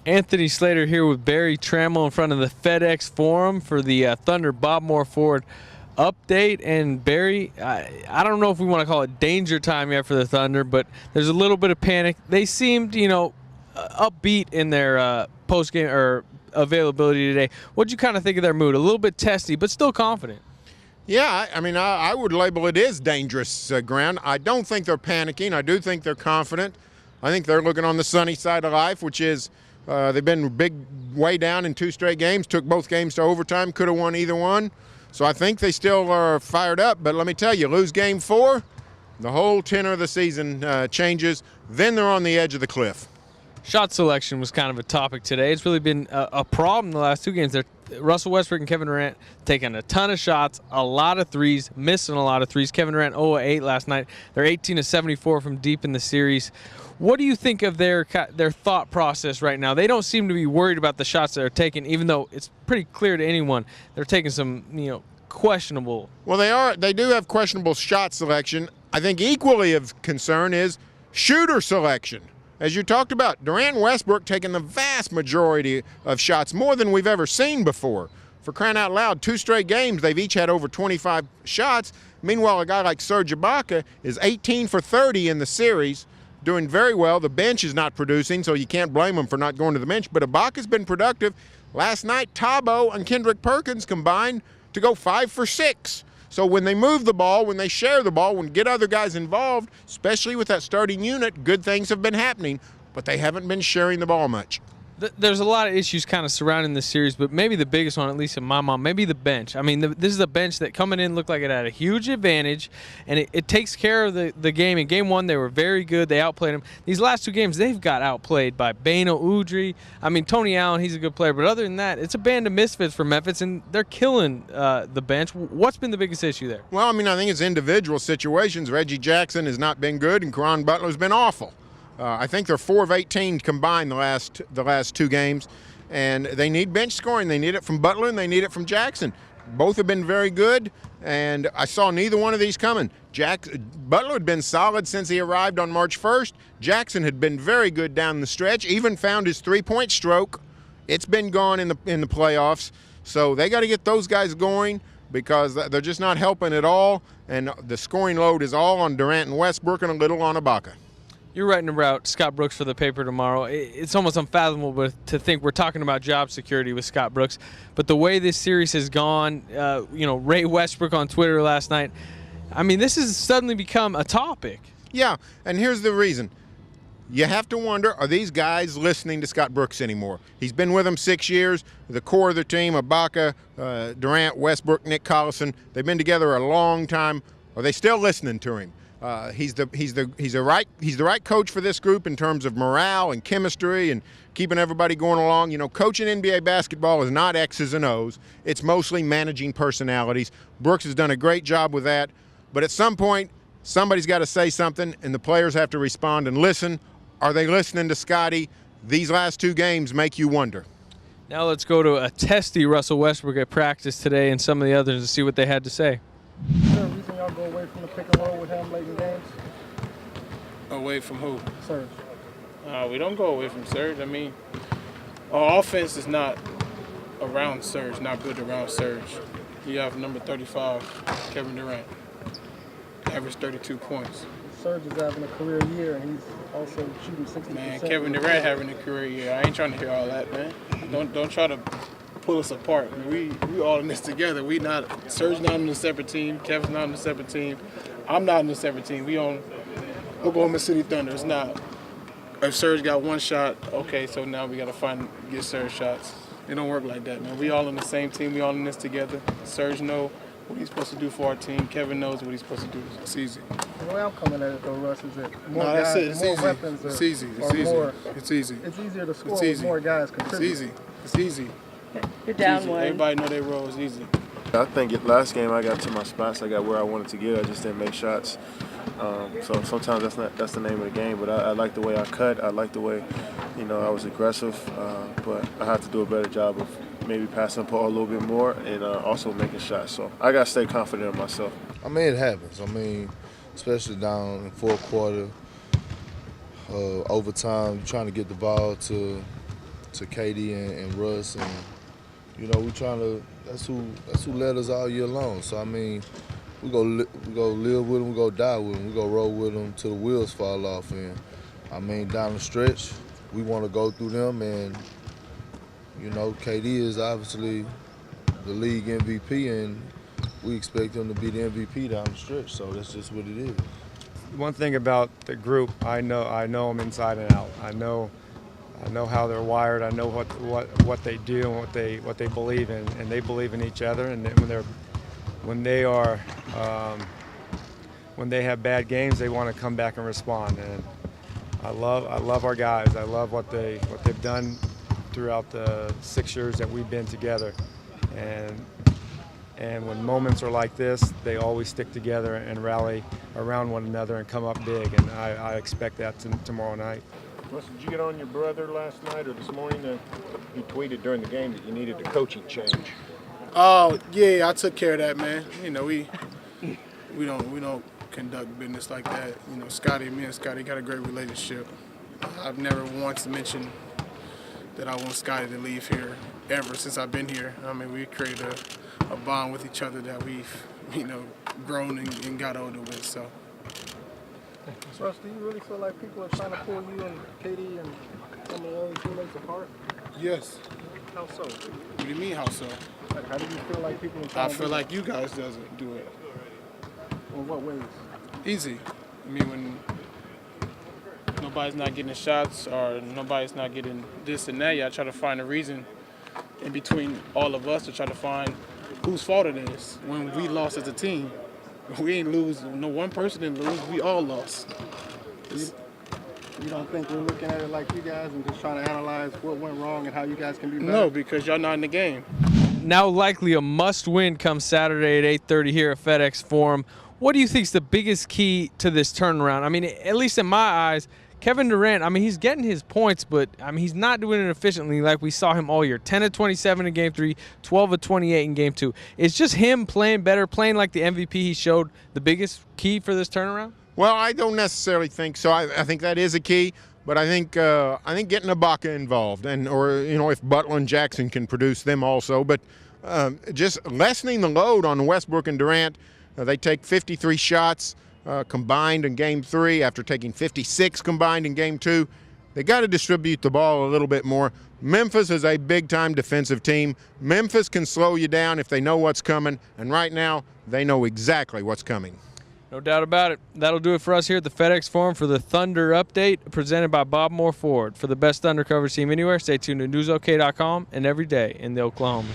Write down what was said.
Anthony Slater here with Barry Trammell in front of the FedEx Forum for the Thunder Bob Moore Ford update. And Barry, I don't know if we want to call it danger time yet for the Thunder, but there's a little bit of panic. They seemed, upbeat in their post-game or availability today. What'd you kind of think of their mood? A little bit testy, but still confident. Yeah, I would label it as dangerous ground. I don't think they're panicking. I do think they're confident. I think they're looking on the sunny side of life, which is they've been big way down in 2 straight games, took both games to overtime, could have won either one. So I think they still are fired up. But let me tell you, lose game 4, the whole tenor of the season changes. Then they're on the edge of the cliff. Shot selection was kind of a topic today. It's really been a problem the last 2 games. Russell Westbrook and Kevin Durant taking a ton of shots, a lot of threes, missing a lot of threes. Kevin Durant 0-8 last night. They're 18-74 from deep in the series. What do you think of their thought process right now? They don't seem to be worried about the shots they're taking, even though it's pretty clear to anyone they're taking some, questionable. Well, they do have questionable shot selection. I think equally of concern is shooter selection. As you talked about, Durant and Westbrook taking the vast majority of shots, more than we've ever seen before. For crying out loud, 2 straight games, they've each had over 25 shots. Meanwhile, a guy like Serge Ibaka is 18 for 30 in the series, doing very well. The bench is not producing, so you can't blame him for not going to the bench. But Ibaka's been productive. Last night, Tabo and Kendrick Perkins combined to go 5 for 6. So when they move the ball, when they share the ball, when get other guys involved, especially with that starting unit, good things have been happening, but they haven't been sharing the ball much. There's a lot of issues kind of surrounding this series, but maybe the biggest one, at least in my mind, maybe the bench. I mean, this is a bench that coming in looked like it had a huge advantage, and it takes care of the game. In game 1, they were very good. They outplayed them. These last 2 games, they've got outplayed by Bano Udrih. I mean, Tony Allen, he's a good player, but other than that, it's a band of misfits for Memphis, and they're killing the bench. What's been the biggest issue there? Well, I think it's individual situations. Reggie Jackson has not been good, and Caron Butler's been awful. I think they're 4 of 18 combined the last 2 games, and they need bench scoring. They need it from Butler and they need it from Jackson. Both have been very good, and I saw neither one of these coming. Butler had been solid since he arrived on March 1st. Jackson had been very good down the stretch, even found his 3-point stroke. It's been gone in the playoffs, so they got to get those guys going because they're just not helping at all, and the scoring load is all on Durant and Westbrook and a little on Ibaka. You're writing about Scott Brooks for the paper tomorrow. It's almost unfathomable to think we're talking about job security with Scott Brooks. But the way this series has gone, Ray Westbrook on Twitter last night, this has suddenly become a topic. Yeah, and here's the reason. You have to wonder, are these guys listening to Scott Brooks anymore? He's been with them 6 years. The core of their team, Ibaka, Durant, Westbrook, Nick Collison, they've been together a long time. Are they still listening to him? He's the right coach for this group in terms of morale and chemistry and keeping everybody going along. Coaching NBA basketball is not X's and O's. It's mostly managing personalities. Brooks has done a great job with that. But at some point, somebody's got to say something, and the players have to respond and listen. Are they listening to Scotty? These last 2 games make you wonder. Now let's go to a testy Russell Westbrook at practice today and some of the others to see what they had to say. Is there a reason y'all go away from the pick and roll with him late in games? Away from who? Serge. We don't go away from Serge. Our offense is not around Serge, not built around Serge. You have number 35, Kevin Durant, average 32 points. Serge is having a career year, and he's also shooting 60%. Man, Kevin Durant having a career year. I ain't trying to hear all that, man. Don't try to pull us apart. We all in this together. Serge not on a separate team. Kevin's not on a separate team. I'm not on a separate team. We on Oklahoma City Thunder. It's not. If Serge got 1 shot, okay, so now we got to get Serge shots. It don't work like that, man. We all on the same team. We all in this together. Serge know what he's supposed to do for our team. Kevin knows what he's supposed to do. It's easy. The way I'm coming at it, though, Russ, is that more No, guys, that's it. It's more easy. weapons It's easy. It's easy. more. It's easy. It's easier to score It's with easy. more guys contribute. It's easy. It's easy. You're down Easy. one. Everybody know their role is easy. I think last game I got to my spots. I got where I wanted to get. I just didn't make shots. So sometimes that's the name of the game. But I like the way I cut. I like the way, I was aggressive. But I have to do a better job of maybe passing the ball a little bit more and also making shots. So I got to stay confident in myself. It happens. Especially down in 4th quarter, overtime, you're trying to get the ball to to KD and Russ, and you know we trying to. That's who led us all year long. So I mean, we go live with them, we go die with them, we go roll with them till the wheels fall off. And I mean, down the stretch, we want to go through them, and you know, KD is obviously the league MVP, and we expect him to be the MVP down the stretch. So that's just what it is. One thing about the group, I know them inside and out. I know how they're wired. I know what they do and what they believe in, and they believe in each other. And when they have bad games, they want to come back and respond. And I love our guys. I love what they've done throughout the 6 years that we've been together. And when moments are like this, they always stick together and rally around one another and come up big. And I expect that tomorrow night. Russ, did you get on your brother last night or this morning? He tweeted during the game that you needed a coaching change. Oh yeah, I took care of that, man. You know, we don't conduct business like that. You know, me and Scotty got a great relationship. I've never once mentioned that I want Scotty to leave here ever since I've been here. I mean, we created a bond with each other that we've, you know, grown and got older with. So. Russ, do you really feel like people are trying to pull you and KD and some of the other teammates apart? Yes. How so? What do you mean, how so? Like, how do you feel like people are trying I to feel do like you guys doesn't do it. In what ways? Easy. I mean, when nobody's not getting shots or nobody's not getting this and that, y'all try to find a reason in between all of us to try to find whose fault it is. When we lost as a team, we ain't lose. No one person didn't lose. We all lost. You don't think we're looking at it like you guys and just trying to analyze what went wrong and how you guys can be better? No, because y'all not in the game. Now likely a must-win come Saturday at 8:30 here at FedEx Forum. What do you think is the biggest key to this turnaround? I mean, at least in my eyes, Kevin Durant, I mean, he's getting his points, but I mean, he's not doing it efficiently like we saw him all year. 10 of 27 in Game 3, 12 of 28 in Game 2. It's just him playing better, playing like the MVP he showed, the biggest key for this turnaround? Well, I don't necessarily think so. I think that is a key, but I think getting Ibaka involved, or you know, if Butler and Jackson can produce them also, but just lessening the load on Westbrook and Durant. They take 53 shots combined in Game 3 after taking 56 combined in Game 2. They got to distribute the ball a little bit more. Memphis is a big-time defensive team. Memphis can slow you down if they know what's coming, and right now they know exactly what's coming. No doubt about it. That'll do it for us here at the FedEx Forum for the Thunder Update presented by Bob Moore Ford. For the best Thunder coverage team anywhere, stay tuned to newsok.com and every day in the Oklahoma.